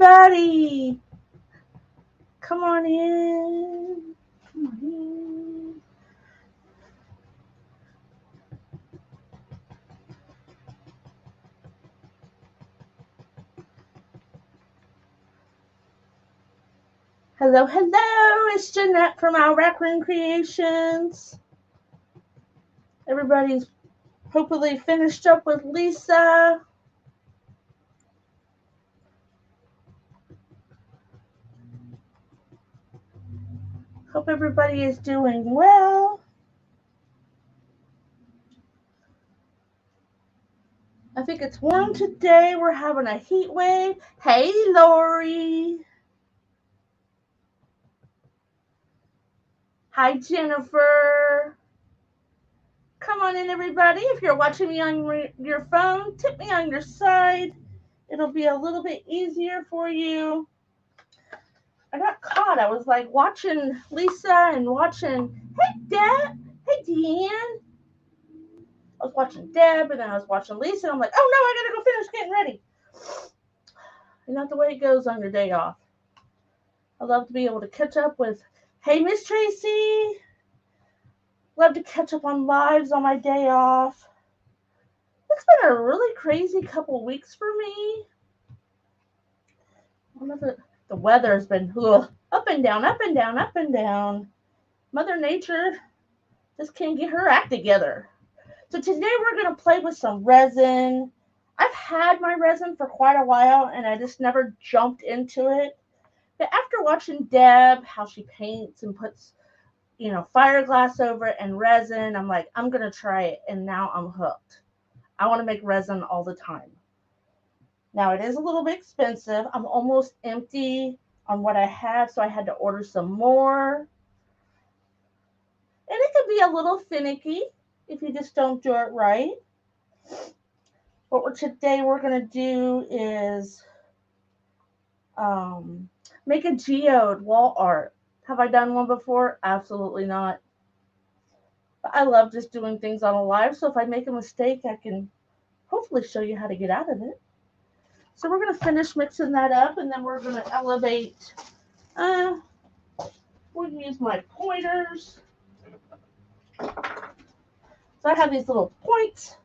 everybody. Come on in. Come on in. Hello, hello. It's Jeanette from Our Raccoon Creations. Everybody's hopefully finished up with Lisa. Hope everybody is doing well. I think it's warm today. We're having a heat wave. Hey, Lori. Hi, Jennifer. Come on in, everybody. If you're watching me on your phone, tip me on your side. It'll be a little bit easier for you. I got caught. I was like watching Lisa and watching, hey, Deb. Hey, Deanne. I was watching Deb and then I was watching Lisa. And I'm like, oh, no, I got to go finish getting ready. And not the way it goes on your day off. I love to be able to catch up with, hey, Miss Tracy. Love to catch up on lives on my day off. It's been a really crazy couple weeks for me. The weather has been up and down, up and down, up and down. Mother Nature just can't get her act together. So today we're going to play with some resin. I've had my resin for quite a while and I just never jumped into it. But after watching Deb, how she paints and puts, fiberglass over it and resin, I'm like, I'm going to try it. And now I'm hooked. I want to make resin all the time. Now it is a little bit expensive. I'm almost empty on what I have, so I had to order some more. And it can be a little finicky if you just don't do it right. What today we're going to do is make a geode wall art. Have I done one before? Absolutely not. But I love just doing things on a live, so if I make a mistake, I can hopefully show you how to get out of it. So we're going to finish mixing that up, and then we're going to elevate. We'll use my pointers. So I have these little points.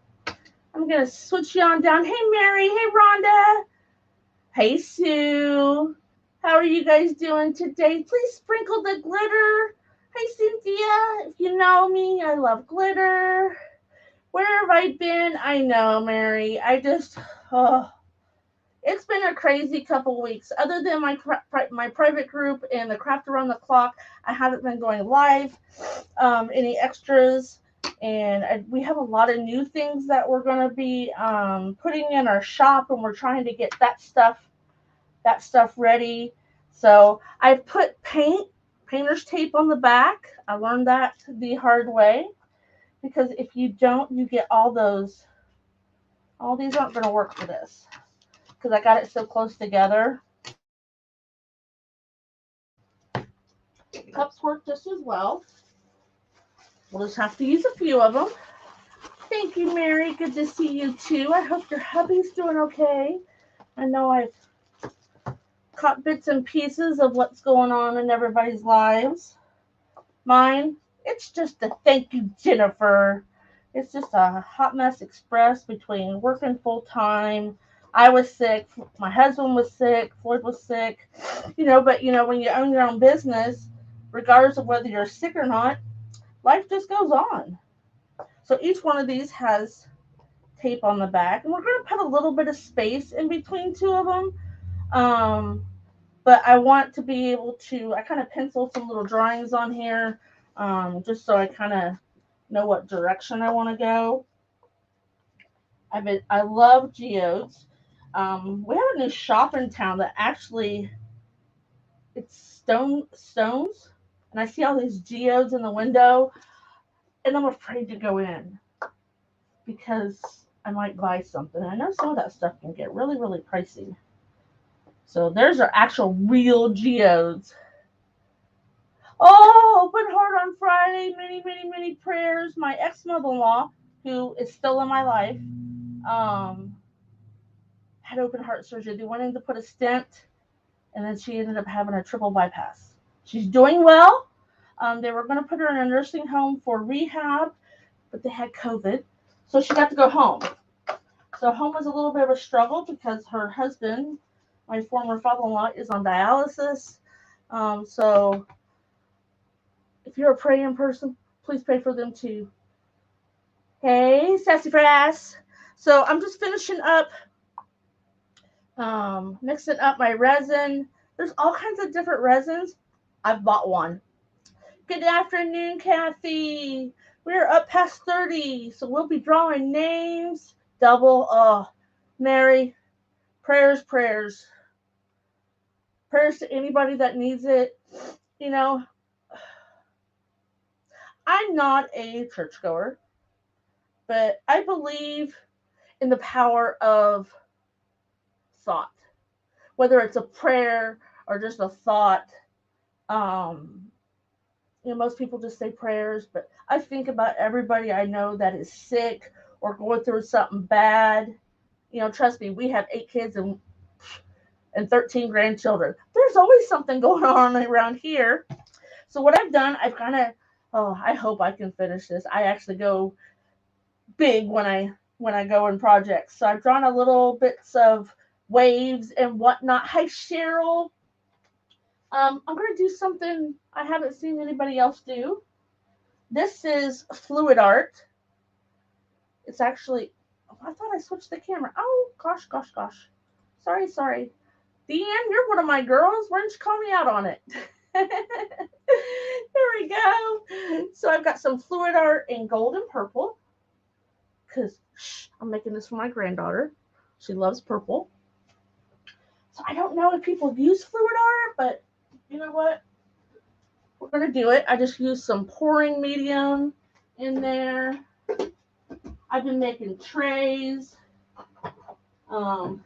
I'm going to switch you on down. Hey, Mary. Hey, Rhonda. Hey, Sue. How are you guys doing today? Please sprinkle the glitter. Hey, Cynthia. If you know me, I love glitter. Where have I been? I know, Mary. It's been a crazy couple weeks. Other than my private group and the Craft Around the Clock, I haven't been going live. Any extras. And we have a lot of new things that we're going to be putting in our shop, and we're trying to get that stuff ready. So I've put painter's tape on the back. I learned that the hard way, because if you don't, you get all these aren't going to work for this, because I got it so close together. Cups work just as well. We'll just have to use a few of them. Thank you, Mary. Good to see you too. I hope your hubby's doing okay. I know I've caught bits and pieces of what's going on in everybody's lives. Mine, it's just a thank you, Jennifer. It's just a hot mess express between working full time. I was sick. My husband was sick. Floyd was sick. But when you own your own business, regardless of whether you're sick or not, life just goes on. So each one of these has tape on the back. And we're going to put a little bit of space in between two of them. But I want to be able to, I kind of pencil some little drawings on here, just so I kind of know what direction I want to go. I love geodes. We have a new shop in town that actually, it's stones, and I see all these geodes in the window, and I'm afraid to go in because I might buy something. I know some of that stuff can get really, really pricey. So there's our actual real geodes. Oh, open heart on Friday. Many, many, many prayers. My ex-mother-in-law, who is still in my life, had open heart surgery. They went in to put a stent, and then she ended up having a triple bypass. She's doing well. They were going to put her in a nursing home for rehab, but they had COVID, so she got to go home. So home was a little bit of a struggle because her husband, my former father-in-law, is on dialysis. So if you're a praying person, please pray for them too. Hey, sassafras. So I'm just finishing up, mixing up my resin. There's all kinds of different resins. I've bought one. Good afternoon, Kathy. We're up past 30, so we'll be drawing names. Double. Oh, Mary, prayers, prayers. Prayers to anybody that needs it. You know, I'm not a churchgoer, but I believe in the power of thought. Whether it's a prayer or just a thought, most people just say prayers, but I think about everybody I know that is sick or going through something bad. Trust me, we have 8 kids and 13 grandchildren. There's always something going on around here. So what I've done, I've kind of, I hope I can finish this. I actually go big when I go in projects. So I've drawn a little bits of waves and whatnot. Hi, Cheryl. I'm going to do something I haven't seen anybody else do. This is fluid art. It's actually, I thought I switched the camera. Oh, gosh. Sorry. Deanne, you're one of my girls. Why didn't you call me out on it? There we go. So I've got some fluid art in gold and purple because I'm making this for my granddaughter. She loves purple. So I don't know if people use fluid art, but you know what? We're going to do it. I just used some pouring medium in there. I've been making trays. If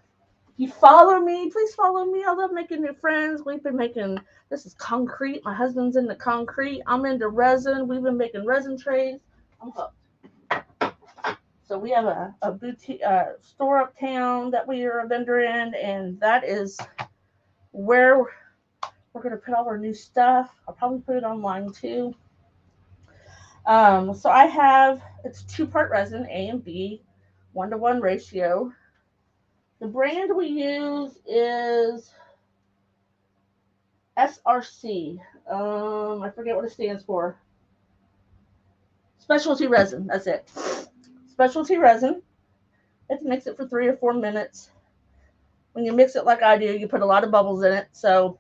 you follow me, please follow me. I love making new friends. We've been making, this is concrete. My husband's into concrete. I'm into resin. We've been making resin trays. I'm hooked. So we have a boutique store uptown that we are a vendor in, and that is where we're going to put all our new stuff. I'll probably put it online too. So I have, it's 2-part resin, A and B, 1-to-1 ratio. The brand we use is SRC. I forget what it stands for. Specialty resin, that's it. Specialty resin. You have to mix it for 3 or 4 minutes. When you mix it like I do, you put a lot of bubbles in it. So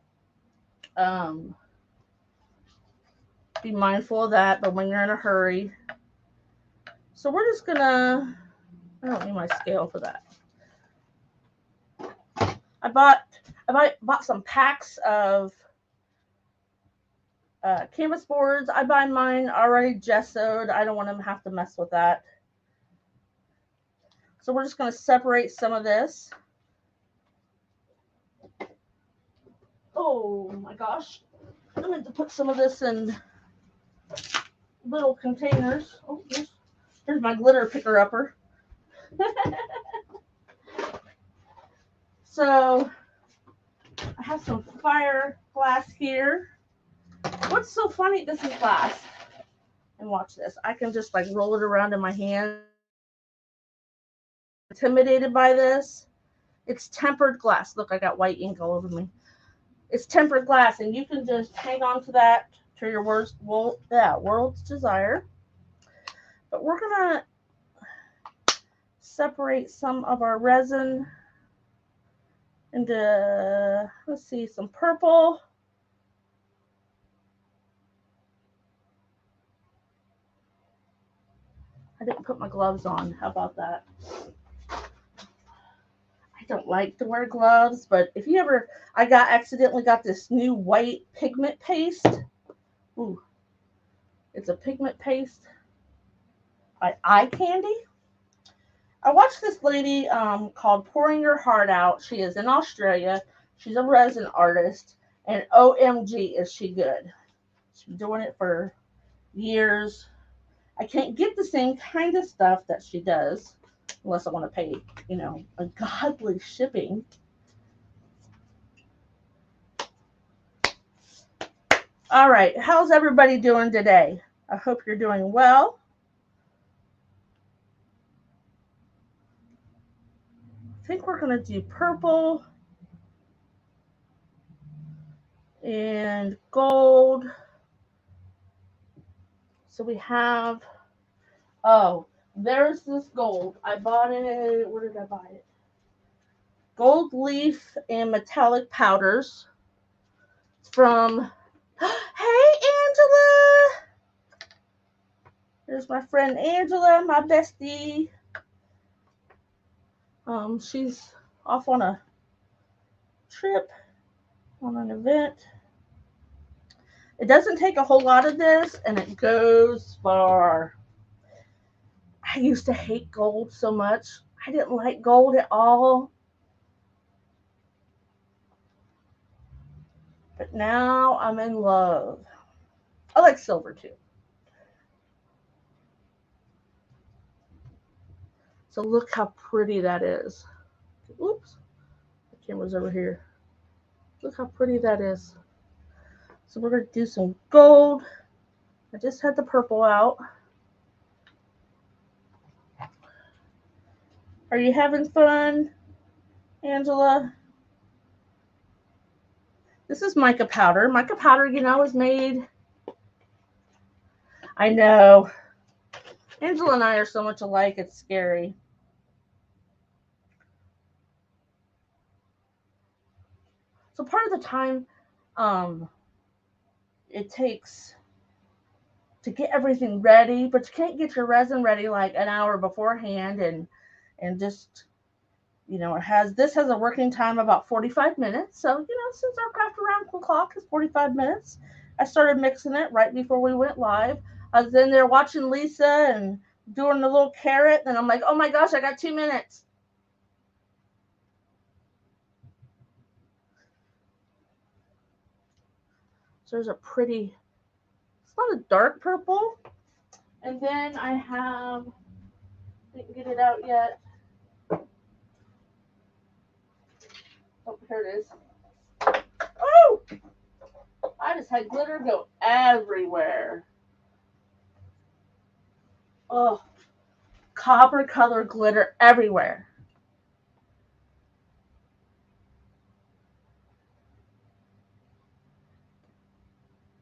be mindful of that, but when you're in a hurry. So we're just gonna, I don't need my scale for that. I bought some packs of canvas boards. I buy mine already gessoed. I don't want to have to mess with that. So we're just going to separate some of this. Oh my gosh. I meant to put some of this in little containers. Oh, here's my glitter picker-upper. So I have some fire glass here. What's so funny? This is glass. And watch this. I can just like roll it around in my hand. Intimidated by this. It's tempered glass. Look, I got white ink all over me. It's tempered glass, and you can just hang on to that to your world's desire. But we're gonna separate some of our resin into, let's see, some purple. I didn't put my gloves on. How about that? I don't like to wear gloves, but if you ever, I accidentally got this new white pigment paste. Ooh, it's a pigment paste by Eye Candy. I watched this lady called Pouring Your Heart Out. She is in Australia. She's a resin artist, and OMG is she good. She's been doing it for years. I can't get the same kind of stuff that she does unless I want to pay, a godly shipping. All right, how's everybody doing today? I hope you're doing well. I think we're going to do purple and gold. So we have, oh, there's this gold. I bought it, where did I buy it? Gold leaf and metallic powders from, hey Angela! There's my friend Angela, my bestie. She's off on a trip, on an event. It doesn't take a whole lot of this, and it goes far. I used to hate gold so much. I didn't like gold at all. But now I'm in love. I like silver too. So look how pretty that is. Oops. The camera's over here. Look how pretty that is. So we're going to do some gold. I just had the purple out. Are you having fun, Angela? This is mica powder. Mica powder, is made. I know. Angela and I are so much alike, it's scary. So part of the time it takes to get everything ready, but you can't get your resin ready like an hour beforehand, and just this has a working time about 45 minutes. So since our craft around the clock is 45 minutes, I started mixing it right before we went live. I was in there watching Lisa and doing the little carrot, and I'm like, oh my gosh, I got 2 minutes. So there's a pretty, it's not a dark purple. And then I have, didn't get it out yet. Oh, here it is. Oh! I just had glitter go everywhere. Oh, copper color glitter everywhere.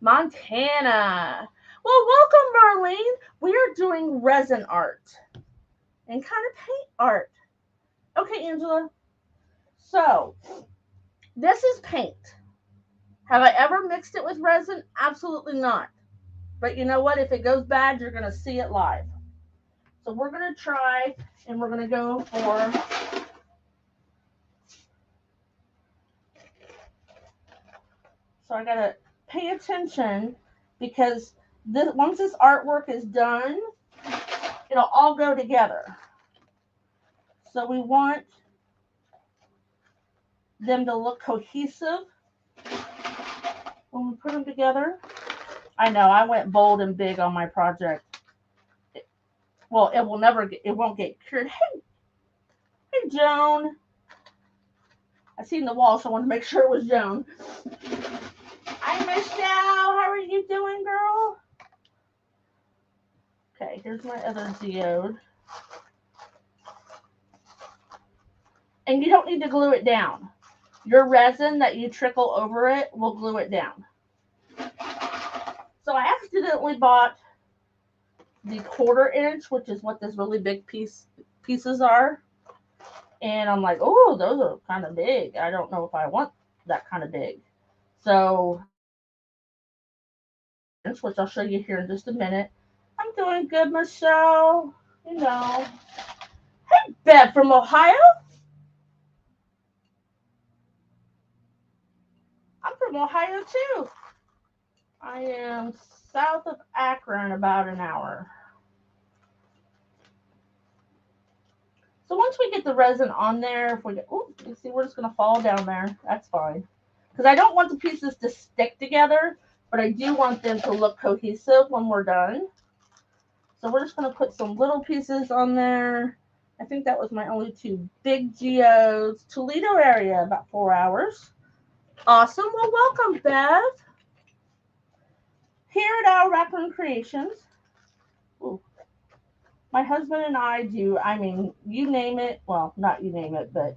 Montana. Well, welcome, Marlene. We are doing resin art and kind of paint art. Okay, Angela. So, this is paint. Have I ever mixed it with resin? Absolutely not. But you know what? If it goes bad, you're going to see it live. So we're going to try, and we're going to go for, so I got to pay attention, because once this artwork is done, it'll all go together. So we want them to look cohesive when we put them together. I know I went bold and big on my project. Well, it won't get cured. Hey, Joan. I seen the wall, so I wanted to make sure it was Joan. Hi, Michelle. How are you doing, girl? Okay, here's my other geode. And you don't need to glue it down. Your resin that you trickle over it will glue it down. So I accidentally bought the 1/4 inch, which is what this really big pieces are. And I'm like, oh, those are kind of big. I don't know if I want that kind of big. So, which I'll show you here in just a minute. I'm doing good, Michelle. Hey, Bev from Ohio. I'm from Ohio too. I am south of Akron, about an hour. So once we get the resin on there, if we get, oh, you see, we're just going to fall down there. That's fine. Because I don't want the pieces to stick together, but I do want them to look cohesive when we're done. So we're just going to put some little pieces on there. I think that was my only 2 big geodes. Toledo area, about 4 hours. Awesome. Well, welcome, Bev. Here at our Raccoon Creations, ooh, my husband and I do, I mean, you name it, well, not you name it, but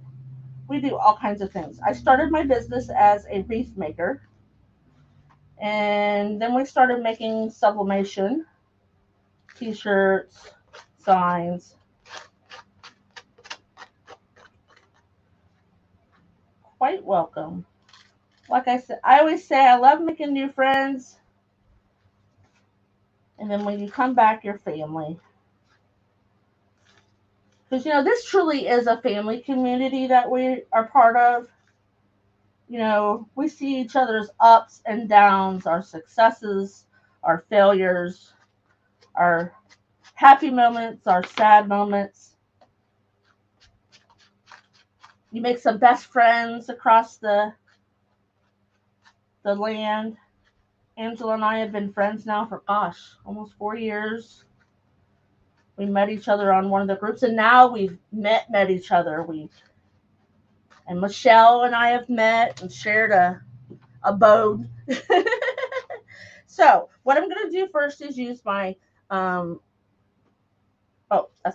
we do all kinds of things. I started my business as a wreath maker, and then we started making sublimation, t-shirts, signs. Quite welcome. Like I said, I always say I love making new friends, and then when you come back, you're family. Because, this truly is a family community that we are part of. We see each other's ups and downs, our successes, our failures, our happy moments, our sad moments. You make some best friends across the land. Angela and I have been friends now for, almost 4 years. We met each other on one of the groups, and now we've met each other. And Michelle and I have met and shared a abode. So what I'm going to do first is use my, that's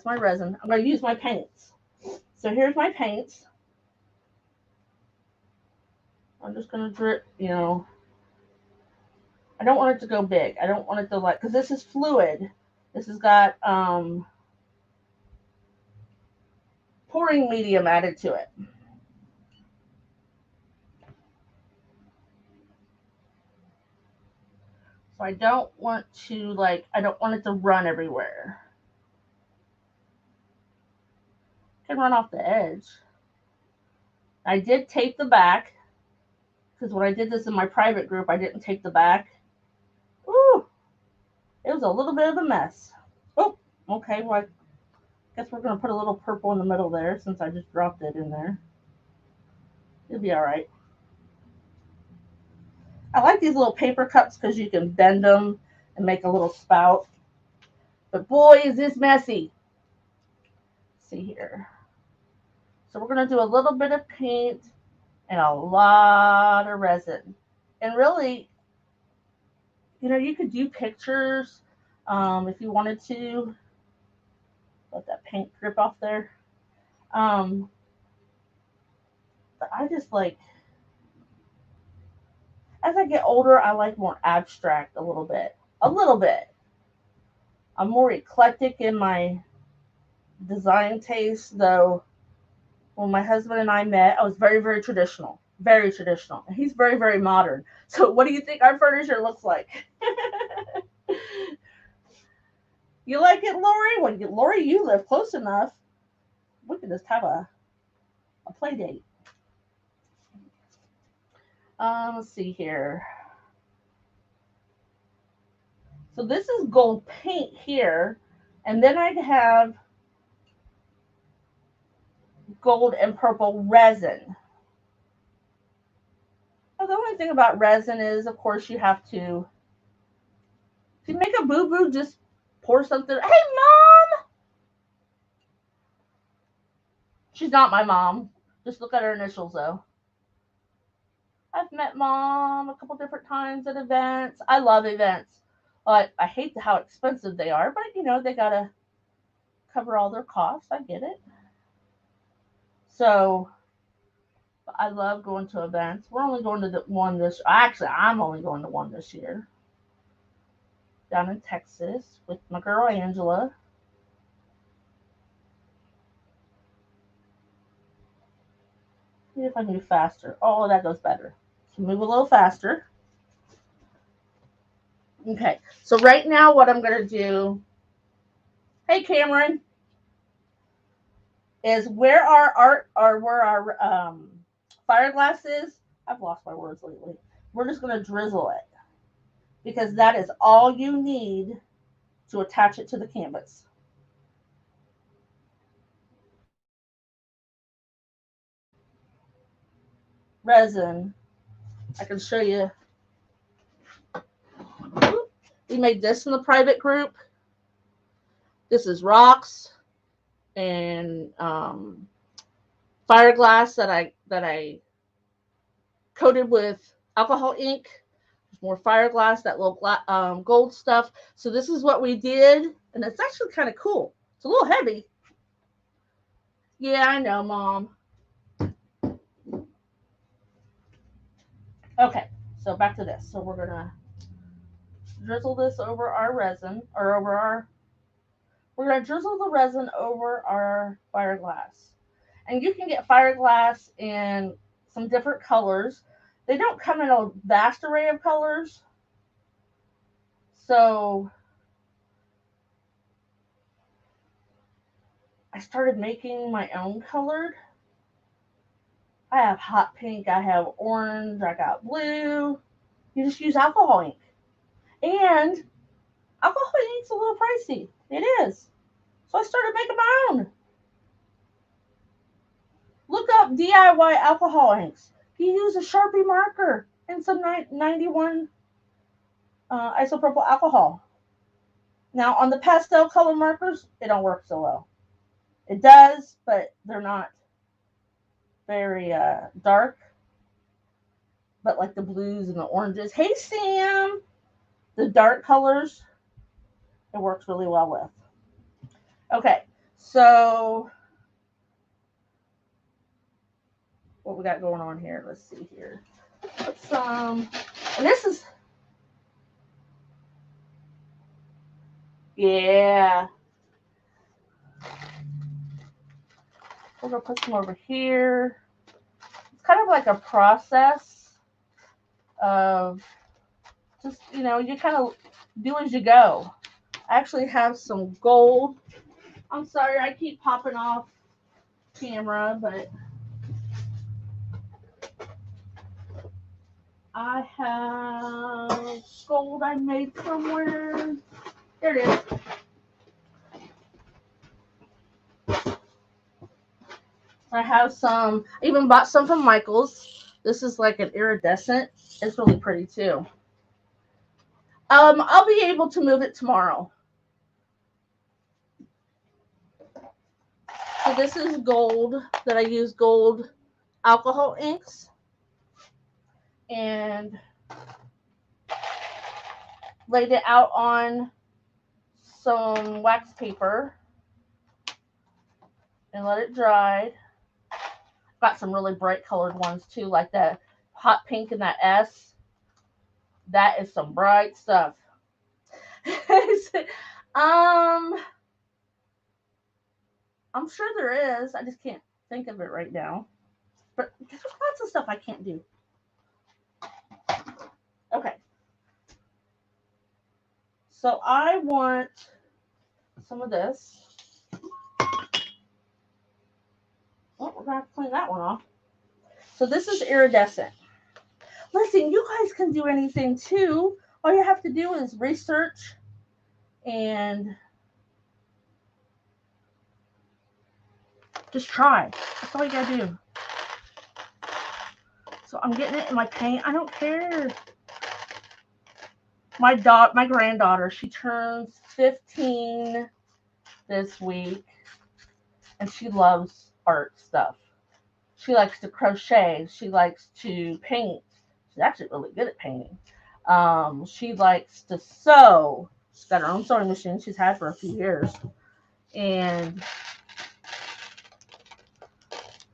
my resin. I'm going to use my paints. So here's my paints. I'm just going to drip, I don't want it to go big. I don't want it to because this is fluid. This has got pouring medium added to it. So I don't want to I don't want it to run everywhere. It can run off the edge. I did tape the back, because when I did this in my private group, I didn't tape the back. Ooh, it was a little bit of a mess. Oh, okay, well, I guess we're going to put a little purple in the middle there since I just dropped it in there. It'll be all right. I like these little paper cups because you can bend them and make a little spout. But boy, is this messy. Let's see here. So we're going to do a little bit of paint and a lot of resin. And really, you could do pictures if you wanted to. Let that paint drip off there. But I just as I get older, I like more abstract a little bit. A little bit. I'm more eclectic in my design taste, though. When my husband and I met, I was very, very traditional. Very traditional. And he's very, very modern. So what do you think our furniture looks like? You like it, Lori? Well, Lori, you live close enough. We could just have a play date. Let's see here. So this is gold paint here. And then I'd have gold and purple resin. Now, the only thing about resin is, of course, you have to, if you make a boo-boo, just pour something. Hey, Mom! She's not my mom. Just look at her initials, though. I've met Mom a couple different times at events. I love events. But I hate how expensive they are. But, they got to cover all their costs. I get it. So, I love going to events. We're only going to the one this. Actually, I'm only going to one this year. Down in Texas with my girl Angela. See if I move faster. Oh, that goes better. So move a little faster. Okay. So right now, what I'm going to do. Hey, Cameron. Is where our fire glass is. I've lost my words lately. We're just going to drizzle it, because that is all you need to attach it to the canvas. Resin. I can show you. We made this in the private group. This is rocks and fire glass that I coated with alcohol ink. more fiberglass, that little gold stuff. So this is what we did, and it's actually kind of cool. It's a little heavy. Yeah, I know, Mom. Okay, so back to this. So we're gonna drizzle this over our resin, or over our. We're gonna drizzle the resin over our fiberglass, and you can get fiberglass in some different colors. They don't come in a vast array of colors, so I started making my own colored. I have hot pink, I have orange, I got blue. You just use alcohol ink. And alcohol ink's a little pricey. It is. So I started making my own. Look up DIY alcohol inks. You use a Sharpie marker and some 91 isopropyl alcohol. Now on the pastel color markers, it don't work so well. It does, but they're not very dark. But like the blues and the oranges. Hey Sam! The dark colors, it works really well with. Okay, so what we got going on here? Let's see here. Put some, and this is, yeah. We're gonna put some over here. It's kind of like a process of just, you know, you kind of do as you go. I actually have some gold. I'm sorry, I keep popping off camera, but I have gold I made somewhere. There it is. I have some, I even bought some from Michael's. This is like an iridescent. It's really pretty too. I'll be able to move it tomorrow. So this is gold that I use gold alcohol inks. And laid it out on some wax paper and let it dry. Got some really bright colored ones too, like that hot pink and that S. That is some bright stuff. I'm sure there is. I just can't think of it right now. But there's lots of stuff I can't do. Okay. So I want some of this. Oh, we're going to have to clean that one off. So this is iridescent. Listen, you guys can do anything too. All you have to do is research and just try. That's all you got to do. So I'm getting it in my paint. I don't care. My granddaughter, she turns 15 this week, and she loves art stuff. She likes to crochet. She likes to paint. She's actually really good at painting. She likes to sew. She's got her own sewing machine she's had for a few years. And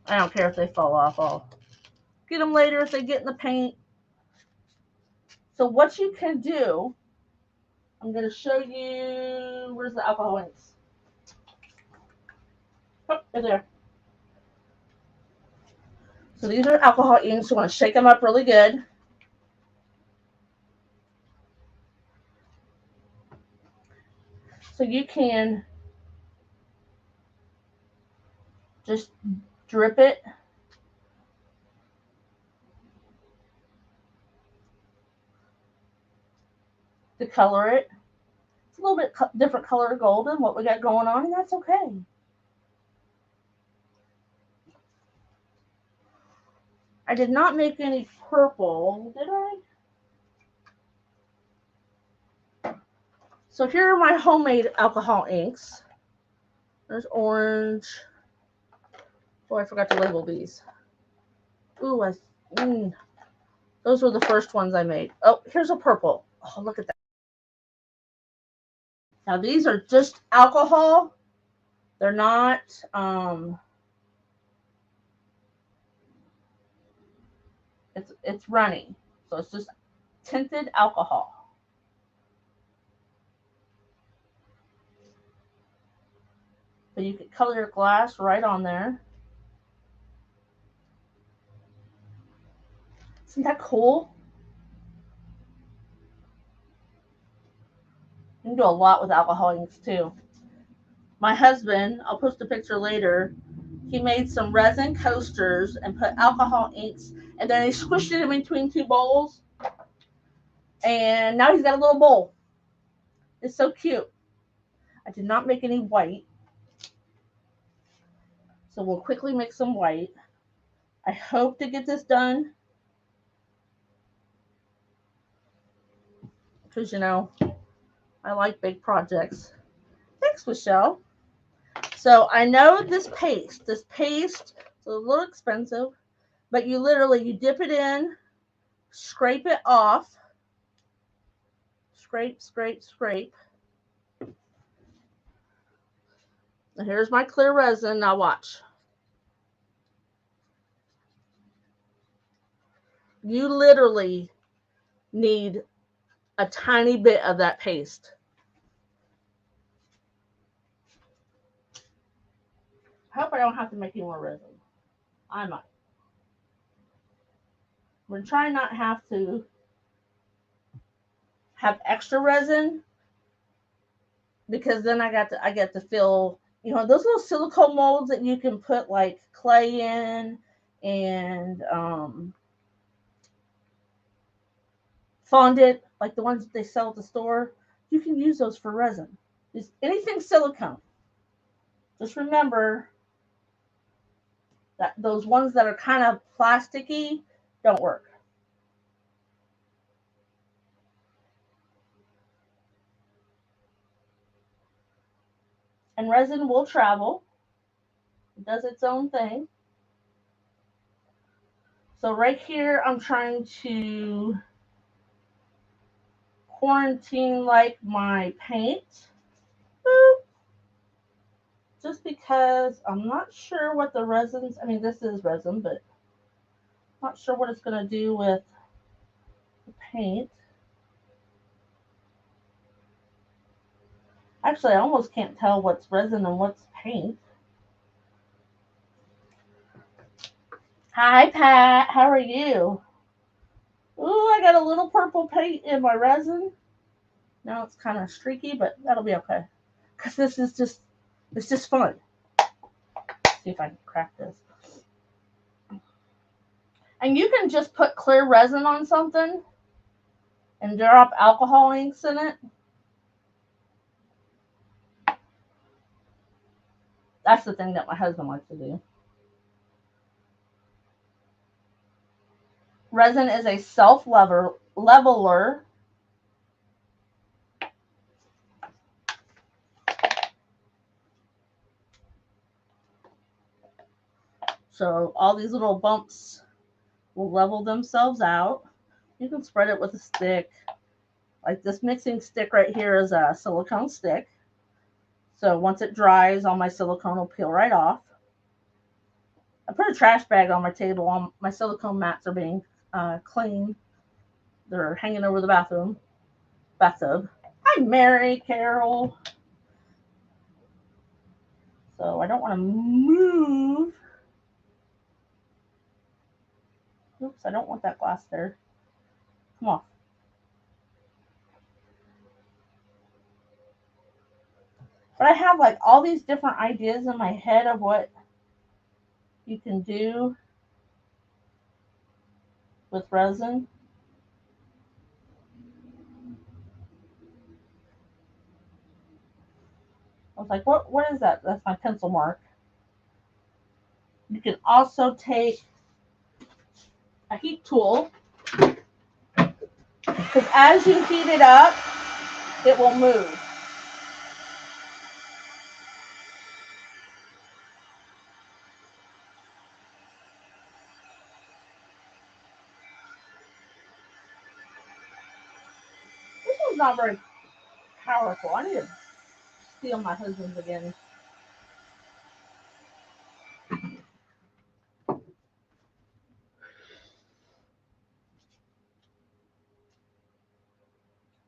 I don't care if they fall off. I'll get them later if they get in the paint. So what you can do, I'm going to show you, where's the alcohol inks? Oh, they're there. So these are alcohol inks. You want to shake them up really good. So you can just drip it. To color it. It's a little bit different color of gold than what we got going on, and that's okay. I did not make any purple, did I? So here are my homemade alcohol inks. There's orange. Oh, I forgot to label these. Ooh, Those were the first ones I made. Oh, here's a purple. Oh, look at that. Now these are just alcohol. They're not, it's runny. So it's just tinted alcohol. So you could color your glass right on there. Isn't that cool? You can do a lot with alcohol inks too. My husband, I'll post a picture later, he made some resin coasters and put alcohol inks, and then he squished it in between two bowls. And now he's got a little bowl. It's so cute. I did not make any white. So we'll quickly make some white. I hope to get this done. Because, you know, I like big projects. Thanks, Michelle. So I know this paste is a little expensive, but you literally, you dip it in, scrape it off, scrape, scrape, scrape. And here's my clear resin. Now watch. You literally need a tiny bit of that paste. I hope I don't have to make any more resin. I might. I'm going to try not have to have extra resin, because then I get to fill, you know, those little silicone molds that you can put like clay in and fondant, like the ones that they sell at the store. You can use those for resin. Just anything silicone. Just remember that those ones that are kind of plasticky don't work. And resin will travel. It does its own thing. So right here, I'm trying to quarantine like my paint. Boop. Just because I'm not sure what the resins, I mean, this is resin, but not sure what it's going to do with the paint. Actually, I almost can't tell what's resin and what's paint. Hi, Pat. How are you? Ooh, I got a little purple paint in my resin. Now it's kind of streaky, but that'll be okay. Because this is just, it's just fun. Let's see if I can crack this. And you can just put clear resin on something and drop alcohol inks in it. That's the thing that my husband likes to do. Resin is a self-leveler. So all these little bumps will level themselves out. You can spread it with a stick. Like this mixing stick right here is a silicone stick. So once it dries, all my silicone will peel right off. I put a trash bag on my table. All my silicone mats are being cleaned. They're hanging over the bathtub. Hi, Mary Carol. So I don't want to move. Oops, I don't want that glass there. Come on. But I have like all these different ideas in my head of what you can do with resin. I was like, what is that? That's my pencil mark. You can also take a heat tool, because as you heat it up, it will move. is not very powerful. I need to steal my husband's again.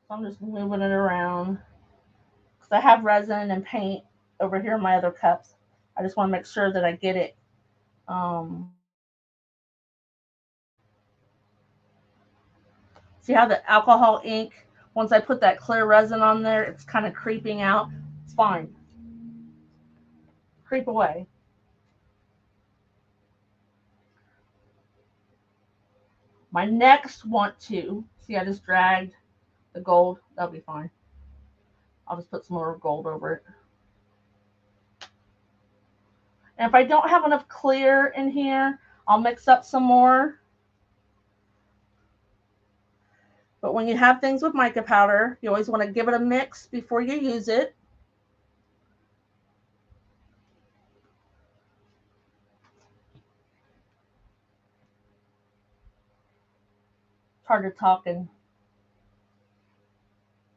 So I'm just moving it around. Because I have resin and paint over here in my other cups. I just want to make sure that I get it. See how the alcohol ink, once I put that clear resin on there, it's kind of creeping out. It's fine. Creep away. My next want to, see I just dragged the gold. That'll be fine. I'll just put some more gold over it. And if I don't have enough clear in here, I'll mix up some more. But when you have things with mica powder, you always want to give it a mix before you use it. It's hard to talk and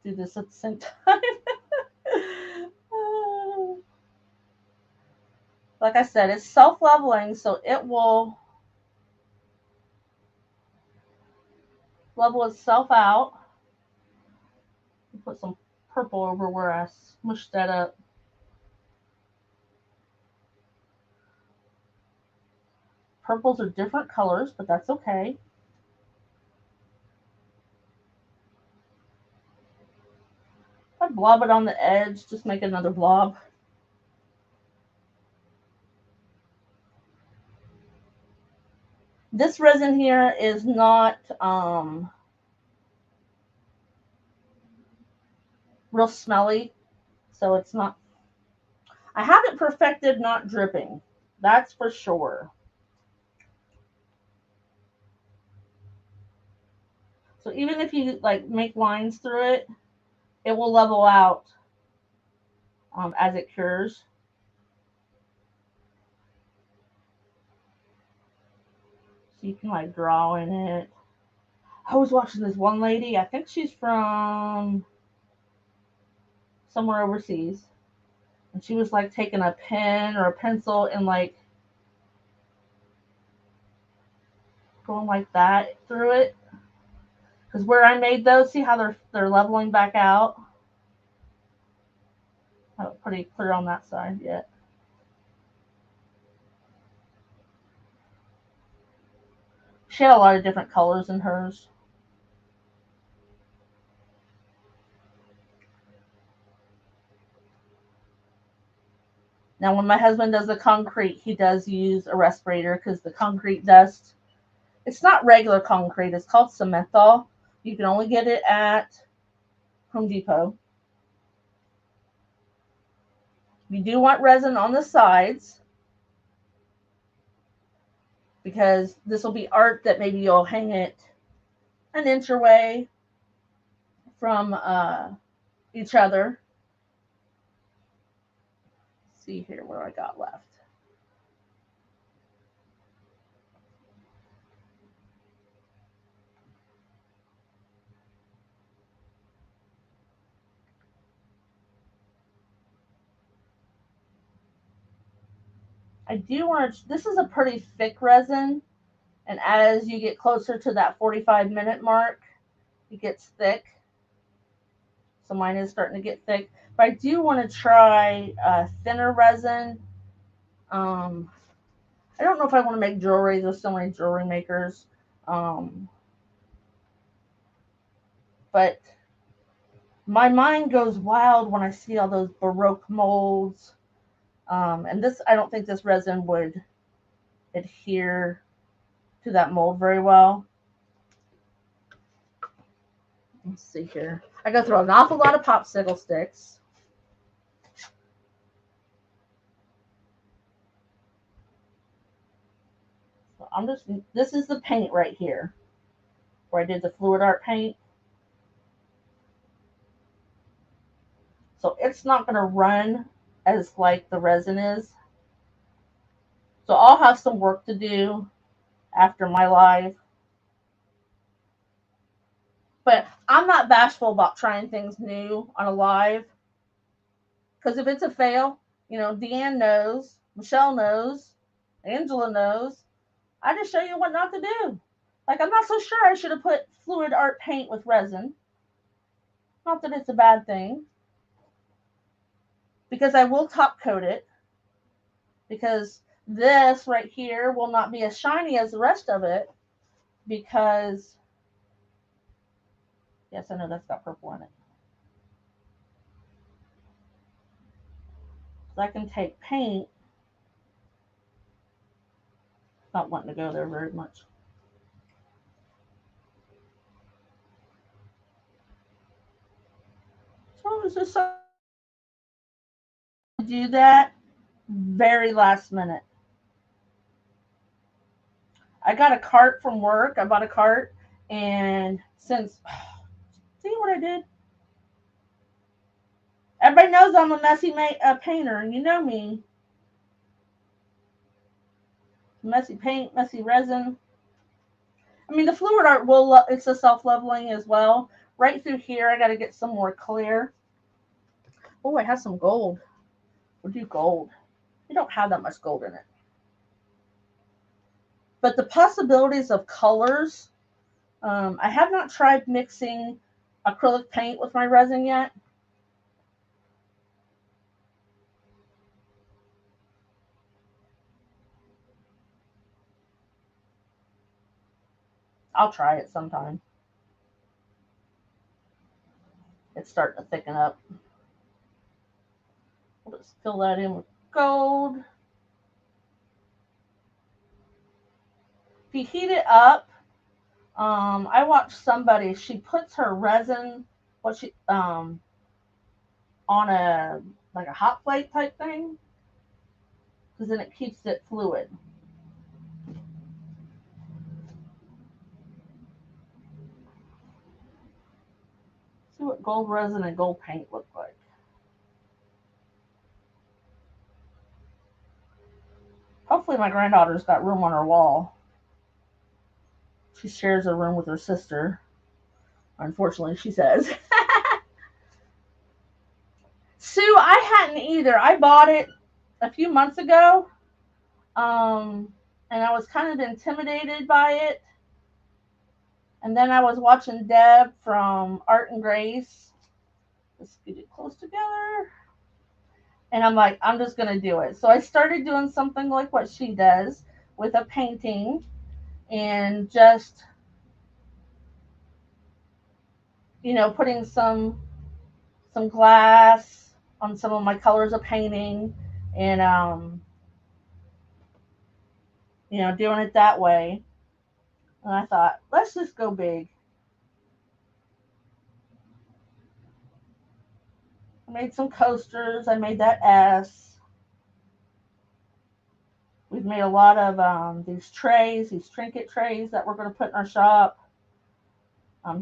do this at the same time. Like I said, it's self-leveling, so it will level itself out. Put some purple over where I smushed that up. Purples are different colors, but that's okay. If I blob it on the edge, just make another blob. This resin here is not real smelly, so it's not. I have it perfected not dripping. That's for sure. So even if you like make lines through it, it will level out as it cures. So you can like draw in it. I was watching this one lady, I think she's from somewhere overseas. And she was like taking a pen or a pencil and like going like that through it. Because where I made those, see how they're leveling back out? Oh, pretty clear on that side yet. She had a lot of different colors in hers. Now, when my husband does the concrete, he does use a respirator because the concrete dust, it's not regular concrete. It's called Cementhol. You can only get it at Home Depot. You do want resin on the sides because this will be art that maybe you'll hang it an inch away from each other. Let's see here what I got left. I do want to, this is a pretty thick resin, and as you get closer to that 45-minute mark, it gets thick. So mine is starting to get thick. But I do want to try thinner resin. I don't know if I want to make jewelry. There's so many jewelry makers. But my mind goes wild when I see all those Baroque molds. And this, I don't think this resin would adhere to that mold very well. Let's see here. I go through an awful lot of popsicle sticks. So I'm just, this is the paint right here where I did the fluid art paint. So it's not going to run as like the resin is. So I'll have some work to do after my live. But I'm not bashful about trying things new on a live. Because if it's a fail, Deanne knows, Michelle knows, Angela knows. I just show you what not to do. Like, I'm not so sure I should have put fluid art paint with resin. Not that it's a bad thing. Because I will top coat it. Because this right here will not be as shiny as the rest of it. Because, yes, I know that's got purple in it. So I can take paint. Not wanting to go there very much. So it's just so do that very last minute. I got a cart from work. I bought a cart, and since see what I did. Everybody knows I'm a messy painter, and you know me. Messy paint, messy resin. I mean, the fluid art it's a self-leveling as well. Right through here, I got to get some more clear. Oh, I have some gold. We'll do gold. We don't have that much gold in it. But the possibilities of colors, I have not tried mixing acrylic paint with my resin yet. I'll try it sometime. It's starting to thicken up. We'll just fill that in with gold. If you heat it up, I watched somebody, she puts her resin, on a hot plate type thing, because then it keeps it fluid. See what gold resin and gold paint look like. Hopefully my granddaughter's got room on her wall. She shares a room with her sister. Unfortunately, she says. Sue, I hadn't either. I bought it a few months ago. And I was kind of intimidated by it. And then I was watching Deb from Art and Grace. Let's get it close together. And I'm like, I'm just going to do it. So I started doing something like what she does with a painting and just, putting some glass on some of my colors of painting and, doing it that way. And I thought, let's just go big. I made some coasters. I made that S. We've made a lot of these trays, these trinket trays that we're going to put in our shop.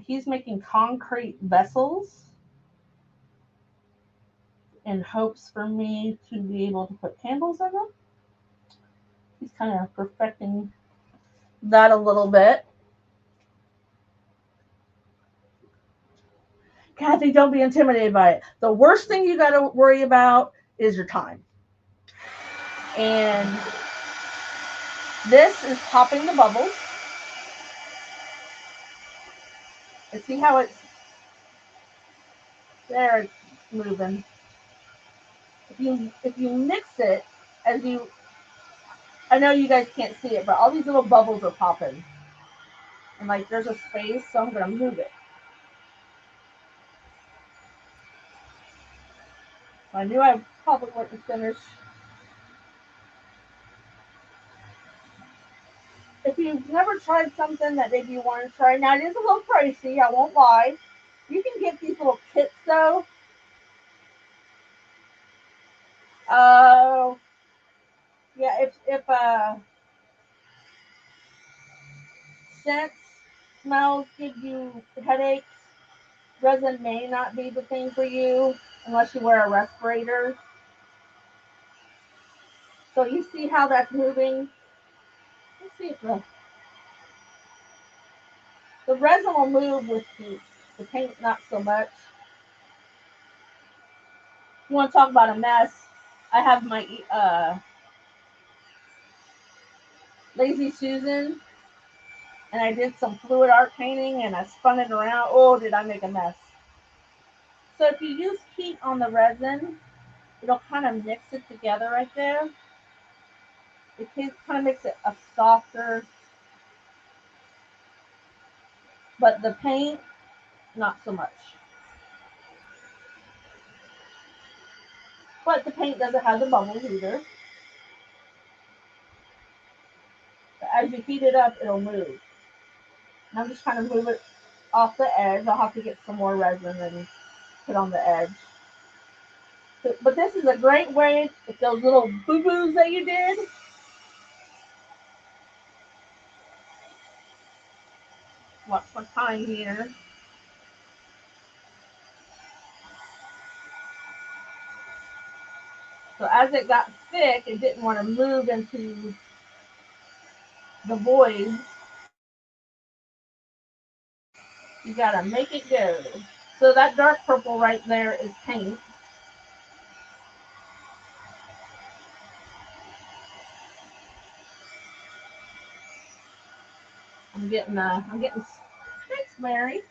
He's making concrete vessels in hopes for me to be able to put candles in them. He's kind of perfecting that a little bit. Kathy, don't be intimidated by it. The worst thing you got to worry about is your time. And this is popping the bubbles. And see how it's there, it's moving. If you mix it, I know you guys can't see it, but all these little bubbles are popping. And there's a space, so I'm gonna move it. I knew I probably wouldn't finish. If you've never tried something that maybe you want to try, now it is a little pricey, I won't lie. You can get these little kits though. Yeah, if scents, smells give you headaches, resin may not be the thing for you unless you wear a respirator. So you see how that's moving. Let's see if the resin will move with heat. The paint, not so much. You want to talk about a mess? I have my Lazy Susan, and I did some fluid art painting, and I spun it around. Oh, did I make a mess. So if you use heat on the resin, it'll kind of mix it together right there. It kind of makes it a softer, but the paint, not so much. But the paint doesn't have the bubbles either. But as you heat it up, it'll move. And I'm just trying to move it off the edge. I'll have to get some more resin and put on the edge. But this is a great way, with those little boo-boos that you did. Watch my time here. So as it got thick, it didn't want to move into the void. You gotta make it go. So that dark purple right there is paint. Thanks, Mary.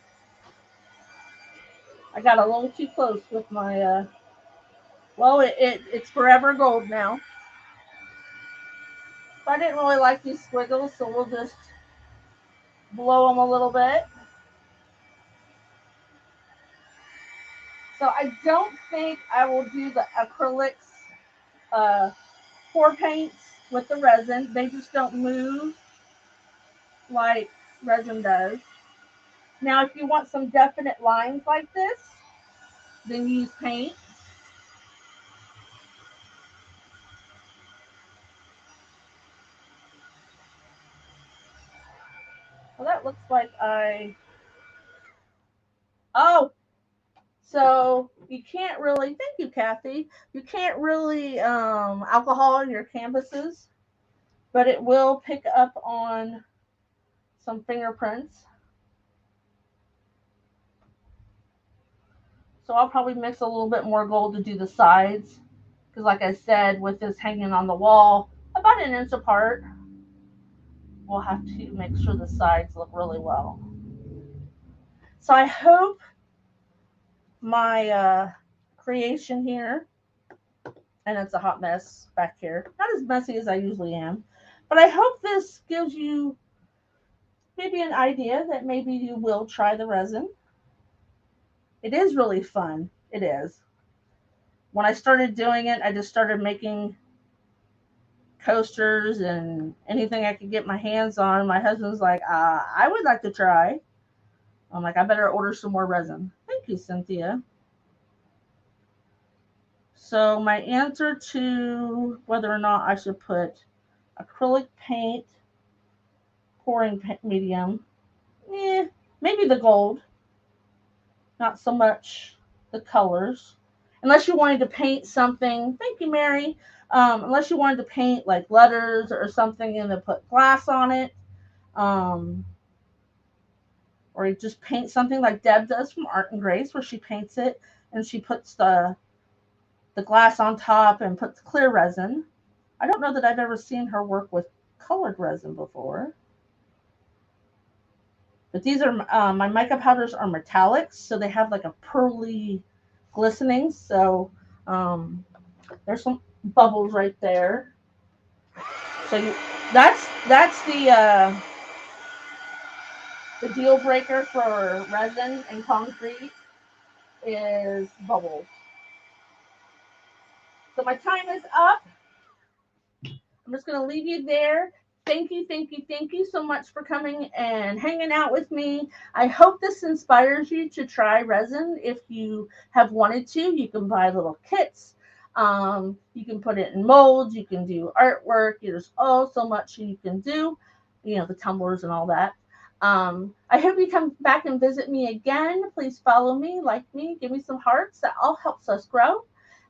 I got a little too close with my, well, it's forever gold now. But I didn't really like these squiggles, so we'll just blow them a little bit. So I don't think I will do the acrylics pour paints with the resin. They just don't move like resin does. Now, if you want some definite lines like this, then use paint. Well, that looks like oh, so you can't really, thank you, Kathy. You can't really alcohol in your canvases, but it will pick up on some fingerprints. So I'll probably mix a little bit more gold to do the sides. Because like I said, with this hanging on the wall, about an inch apart, we'll have to make sure the sides look really well. So I hope my creation here, and it's a hot mess back here, not as messy as I usually am, but I hope this gives you maybe an idea that maybe you will try the resin. It is really fun. It is. When I started doing it, I just started making coasters and anything I could get my hands on. My husband's like, I would like to try. I'm like, I better order some more resin. Thank you, Cynthia. So my answer to whether or not I should put acrylic paint, pouring medium, maybe the gold, not so much the colors. Unless you wanted to paint something, thank you, Mary. Unless you wanted to paint like letters or something and then put glass on it. Or you just paint something like Deb does from Art and Grace, where she paints it and she puts the glass on top and puts clear resin. I don't know that I've ever seen her work with colored resin before. But these are my mica powders are metallics, so they have like a pearly glistening. So there's some bubbles right there. So that's the deal breaker for resin and concrete is bubbles. So my time is up. I'm just going to leave you there. Thank you so much for coming and hanging out with me. I hope this inspires you to try resin. If you have wanted to, you can buy little kits. You can put it in molds. You can do artwork. There's so much you can do. The tumblers and all that. I hope you come back and visit me again. Please follow me, like me, give me some hearts. That all helps us grow.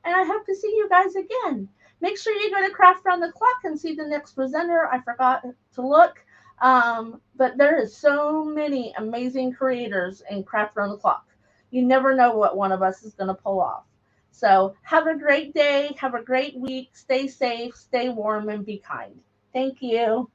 And I hope to see you guys again. Make sure you go to Craft Round the Clock and see the next presenter. I forgot to look. But there is so many amazing creators in Craft Around the Clock. You never know what one of us is going to pull off. So have a great day. Have a great week. Stay safe, stay warm, and be kind. Thank you.